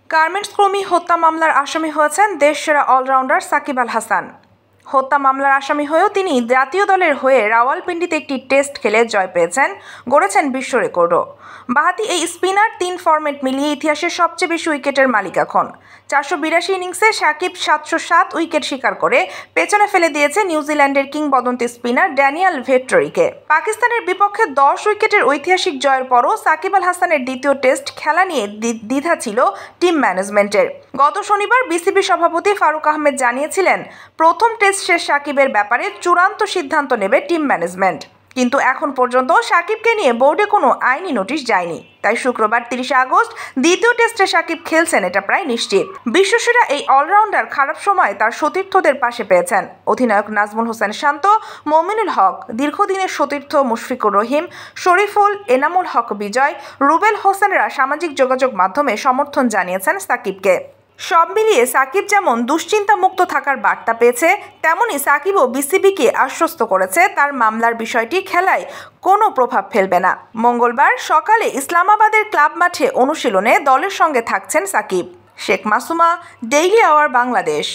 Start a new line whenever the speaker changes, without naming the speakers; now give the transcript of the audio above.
Garments কর্মী হত্যা মামলার আসামি হয়েছেন দেশসেরা অলরাউন্ডার সাকিব আল হাসান। হত্যা মামলার আসামি হয়েও তিনি জাতীয় দলের হয়ে রাওয়ালপিন্ডিতে একটি টেস্ট খেলে জয় পেয়েছেন, গড়েছেন বিশ্ব রেকর্ডও। বাঁহাতি এই স্পিনার ৩ ফরম্যাট মিলিয়ে ইতিহাসের সবচেয়ে বেশি উইকেটের মালিক এখন। ৪৮২ ইনিংসে সাকিব ৭০৭ উইকেট শিকার করে পেছনে ফেলে দিয়েছে নিউজিল্যান্ডের কিংবদন্তি স্পিনার ড্যানিয়েল ভেট্টরিকে। পাকিস্তানের বিপক্ষে ১০ উইকেটের ঐতিহাসিক জয়ের পরও সাকিব আল হাসানের দ্বিতীয় টেস্ট খেলা নিয়ে দ্বিধা ছিল টিম ম্যানেজমেন্টের। গত শনিবার বিসিবি সভাপতি ফারুক আহমেদ জানিয়েছিলেন, প্রথম টেস্ট শেষ সাকিবের ব্যাপারে চূড়ান্ত সিদ্ধান্ত নেবে টিম ম্যানেজমেন্ট। কিন্তু এখন পর্যন্ত সাকিবকে নিয়ে বোর্ডে কোনো আইনি নোটিশ যায়নি। তাই শুক্রবার ৩০ আগস্ট দ্বিতীয় টেস্টে সাকিব খেলছেন এটা প্রায় নিশ্চিত। বিশ্বসেরা এই অলরাউন্ডার খারাপ সময় তার সতীর্থদের পাশে পেয়েছেন। অধিনায়ক নাজমুল হোসেন শান্ত, মমিনুল হক, দীর্ঘদিনের সতীর্থ মুশফিকুর রহিম, শরীফুল, এনামুল হক বিজয়, রুবেল হোসেনরা সামাজিক যোগাযোগ মাধ্যমে সমর্থন জানিয়েছেন সাকিবকে। সব মিলিয়ে সাকিব যেমন দুশ্চিন্তামুক্ত থাকার বার্তা পেয়েছে, তেমনি সাকিবও বিসিবিকে আশ্বস্ত করেছে তার মামলার বিষয়টি খেলায় কোনো প্রভাব ফেলবে না। মঙ্গলবার সকালে ইসলামাবাদের ক্লাব মাঠে অনুশীলনে দলের সঙ্গে থাকছেন সাকিব। Sheikh Masuma, daily our Bangladesh.